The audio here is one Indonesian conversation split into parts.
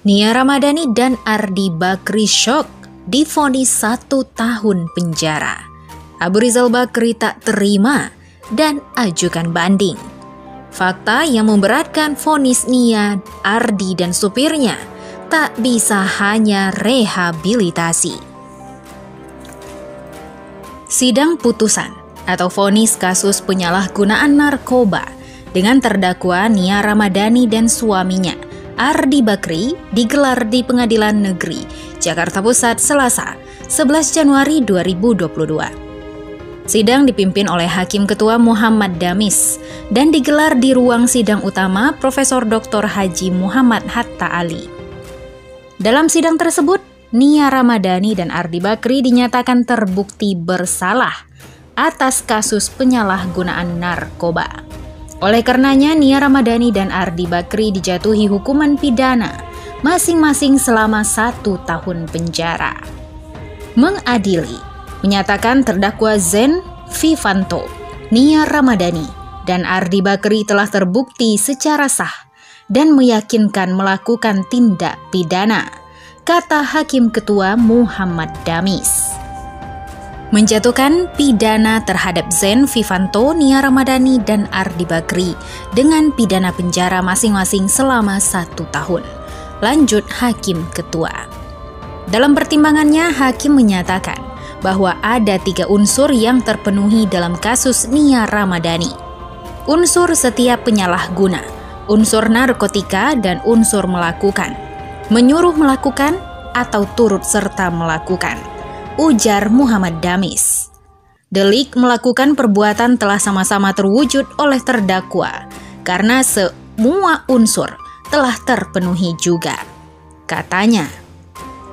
Nia Ramadhani dan Ardi Bakri syok divonis 1 tahun penjara. Abu Rizal Bakri tak terima dan ajukan banding. Fakta yang memberatkan vonis Nia, Ardi dan supirnya tak bisa hanya rehabilitasi. Sidang putusan atau vonis kasus penyalahgunaan narkoba dengan terdakwa Nia Ramadhani dan suaminya Ardi Bakri digelar di Pengadilan Negeri Jakarta Pusat Selasa 11 Januari 2022. Sidang dipimpin oleh Hakim Ketua Muhammad Damis dan digelar di ruang sidang utama Profesor Dr. Haji Muhammad Hatta Ali. Dalam sidang tersebut, Nia Ramadhani dan Ardi Bakri dinyatakan terbukti bersalah atas kasus penyalahgunaan narkoba. Oleh karenanya, Nia Ramadhani dan Ardi Bakri dijatuhi hukuman pidana masing-masing selama 1 tahun penjara. Mengadili, menyatakan terdakwa Zen Vivanto, Nia Ramadhani, dan Ardi Bakri telah terbukti secara sah dan meyakinkan melakukan tindak pidana, kata Hakim Ketua Muhammad Damis. Menjatuhkan pidana terhadap Zen Vivanto, Nia Ramadhani, dan Ardi Bakri dengan pidana penjara masing-masing selama 1 tahun. Lanjut Hakim Ketua. Dalam pertimbangannya, Hakim menyatakan bahwa ada 3 unsur yang terpenuhi dalam kasus Nia Ramadhani. Unsur setiap penyalahguna, unsur narkotika, dan unsur melakukan, menyuruh melakukan, atau turut serta melakukan, ujar Muhammad Damis. Delik melakukan perbuatan telah sama-sama terwujud oleh terdakwa karena semua unsur telah terpenuhi juga, katanya.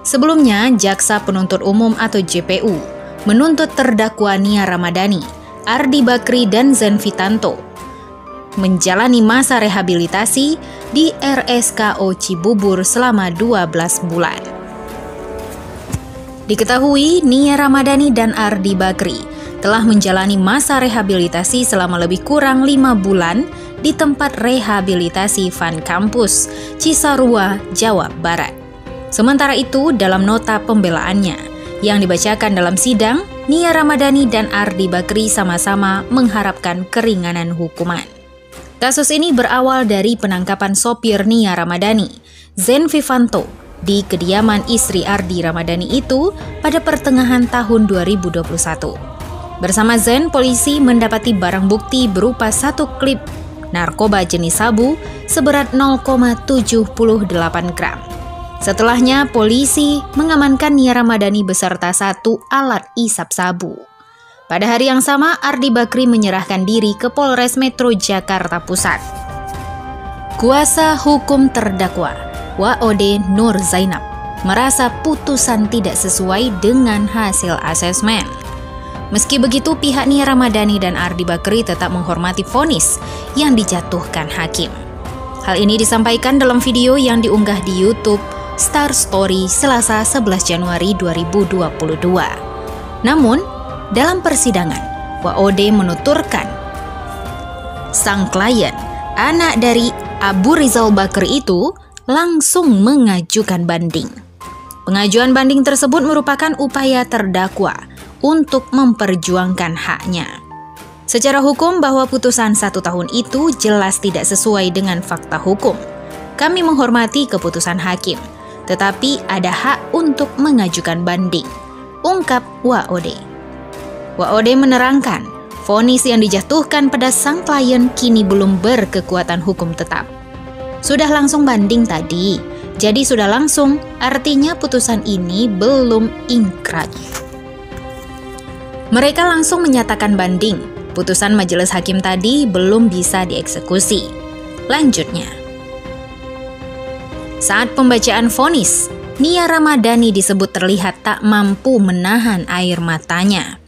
Sebelumnya, Jaksa Penuntut Umum atau JPU menuntut terdakwa Nia Ramadhani, Ardi Bakri, dan Zen Vivanto menjalani masa rehabilitasi di RSKO Cibubur selama 12 bulan. Diketahui Nia Ramadhani dan Ardi Bakri telah menjalani masa rehabilitasi selama lebih kurang 5 bulan di tempat rehabilitasi Van Kampus, Cisarua, Jawa Barat. Sementara itu, dalam nota pembelaannya yang dibacakan dalam sidang, Nia Ramadhani dan Ardi Bakri sama-sama mengharapkan keringanan hukuman. Kasus ini berawal dari penangkapan sopir Nia Ramadhani, Zen Vivanto, di kediaman istri Ardi Ramadhani itu pada pertengahan tahun 2021. Bersama Zen, polisi mendapati barang bukti berupa 1 klip narkoba jenis sabu seberat 0,78 gram. Setelahnya, polisi mengamankan Nia Ramadhani beserta 1 alat isap sabu. Pada hari yang sama, Ardi Bakri menyerahkan diri ke Polres Metro Jakarta Pusat. Kuasa hukum terdakwa WOD Nur Zainab merasa putusan tidak sesuai dengan hasil asesmen. Meski begitu, pihak Nia Ramadhani dan Ardi Bakri tetap menghormati vonis yang dijatuhkan hakim. Hal ini disampaikan dalam video yang diunggah di YouTube Star Story Selasa 11 Januari 2022. Namun, dalam persidangan, WOD menuturkan sang klien, anak dari Abu Rizal Bakri itu, langsung mengajukan banding. Pengajuan banding tersebut merupakan upaya terdakwa untuk memperjuangkan haknya. Secara hukum, bahwa putusan 1 tahun itu jelas tidak sesuai dengan fakta hukum. Kami menghormati keputusan hakim, tetapi ada hak untuk mengajukan banding, ungkap WOD. WOD menerangkan, vonis yang dijatuhkan pada sang klien kini belum berkekuatan hukum tetap. Sudah langsung banding tadi, jadi sudah langsung, artinya putusan ini belum ingkrah. Mereka langsung menyatakan banding, putusan majelis hakim tadi belum bisa dieksekusi. Lanjutnya, saat pembacaan vonis, Nia Ramadhani disebut terlihat tak mampu menahan air matanya.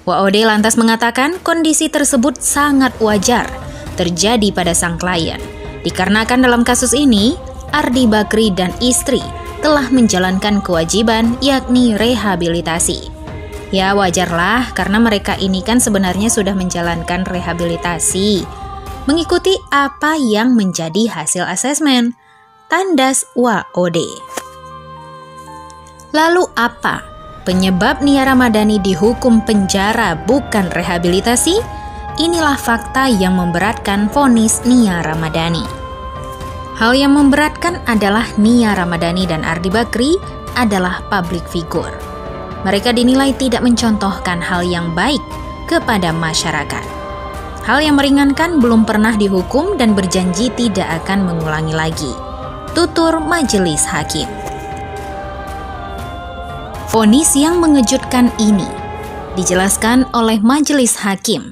WOD lantas mengatakan kondisi tersebut sangat wajar terjadi pada sang klien. Dikarenakan dalam kasus ini, Ardi Bakri dan istri telah menjalankan kewajiban yakni rehabilitasi. Ya wajarlah karena mereka ini kan sebenarnya sudah menjalankan rehabilitasi, mengikuti apa yang menjadi hasil asesmen, tandas WOD. Lalu apa penyebab Nia Ramadhani dihukum penjara bukan rehabilitasi? Inilah fakta yang memberatkan vonis Nia Ramadhani. Hal yang memberatkan adalah Nia Ramadhani dan Ardi Bakri adalah public figure. Mereka dinilai tidak mencontohkan hal yang baik kepada masyarakat. Hal yang meringankan belum pernah dihukum dan berjanji tidak akan mengulangi lagi. Tutur Majelis Hakim. Vonis yang mengejutkan ini dijelaskan oleh Majelis Hakim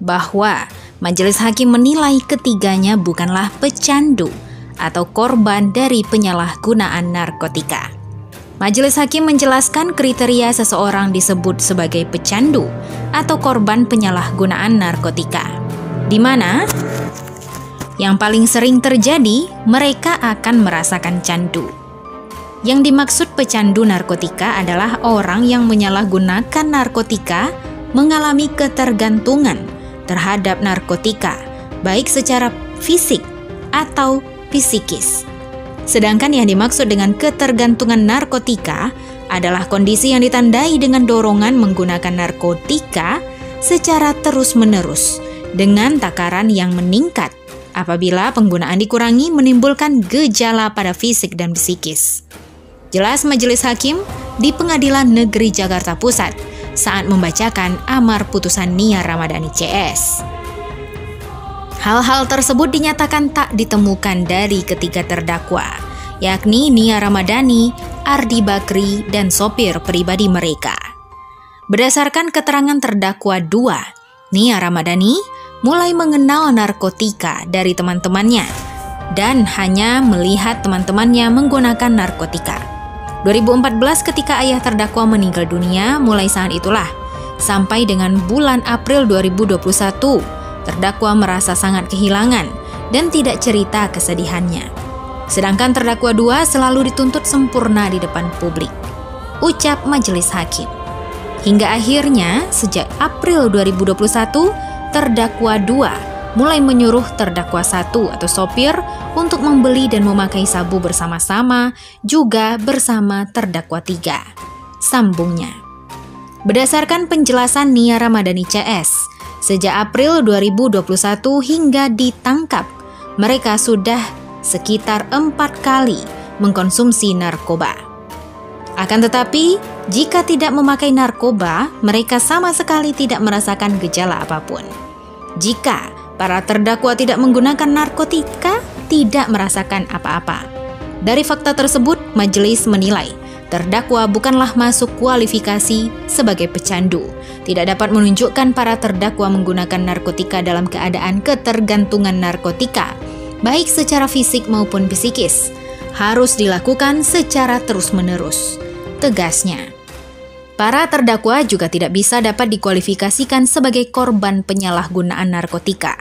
bahwa Majelis Hakim menilai ketiganya bukanlah pecandu atau korban dari penyalahgunaan narkotika. Majelis Hakim menjelaskan kriteria seseorang disebut sebagai pecandu atau korban penyalahgunaan narkotika, di mana yang paling sering terjadi mereka akan merasakan candu. Yang dimaksud pecandu narkotika adalah orang yang menyalahgunakan narkotika mengalami ketergantungan terhadap narkotika, baik secara fisik atau psikis. Sedangkan yang dimaksud dengan ketergantungan narkotika adalah kondisi yang ditandai dengan dorongan menggunakan narkotika secara terus-menerus dengan takaran yang meningkat. Apabila penggunaan dikurangi menimbulkan gejala pada fisik dan psikis. Jelas Majelis Hakim di Pengadilan Negeri Jakarta Pusat saat membacakan amar putusan Nia Ramadhani CS. Hal-hal tersebut dinyatakan tak ditemukan dari ketiga terdakwa, yakni Nia Ramadhani, Ardi Bakri, dan sopir pribadi mereka. Berdasarkan keterangan terdakwa 2, Nia Ramadhani mulai mengenal narkotika dari teman-temannya dan hanya melihat teman-temannya menggunakan narkotika. 2014 ketika ayah terdakwa meninggal dunia, mulai saat itulah sampai dengan bulan April 2021, terdakwa merasa sangat kehilangan dan tidak cerita kesedihannya. Sedangkan terdakwa 2 selalu dituntut sempurna di depan publik, ucap Majelis Hakim. Hingga akhirnya sejak April 2021, terdakwa 2 mulai menyuruh terdakwa 1 atau sopir untuk membeli dan memakai sabu bersama-sama, juga bersama terdakwa 3. Sambungnya. Berdasarkan penjelasan Nia Ramadhani CS, sejak April 2021 hingga ditangkap, mereka sudah sekitar 4 kali mengkonsumsi narkoba. Akan tetapi, jika tidak memakai narkoba, mereka sama sekali tidak merasakan gejala apapun. Jika para terdakwa tidak menggunakan narkotika, tidak merasakan apa-apa. Dari fakta tersebut, majelis menilai terdakwa bukanlah masuk kualifikasi sebagai pecandu. Tidak dapat menunjukkan para terdakwa menggunakan narkotika dalam keadaan ketergantungan narkotika, baik secara fisik maupun psikis. Harus dilakukan secara terus-menerus, tegasnya. Para terdakwa juga tidak bisa dapat dikualifikasikan sebagai korban penyalahgunaan narkotika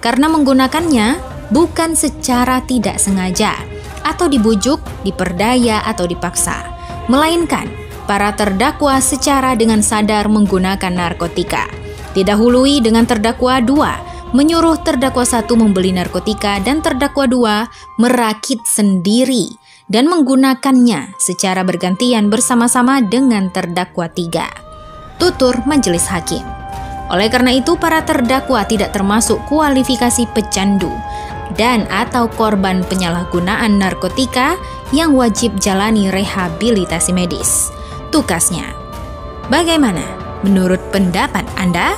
karena menggunakannya bukan secara tidak sengaja atau dibujuk, diperdaya atau dipaksa, melainkan para terdakwa secara dengan sadar menggunakan narkotika. Didahului dengan terdakwa 2 menyuruh terdakwa 1 membeli narkotika dan terdakwa 2 merakit sendiri dan menggunakannya secara bergantian bersama-sama dengan terdakwa 3. Tutur Majelis Hakim. Oleh karena itu, para terdakwa tidak termasuk kualifikasi pecandu dan atau korban penyalahgunaan narkotika yang wajib jalani rehabilitasi medis. Tukasnya. Bagaimana menurut pendapat Anda?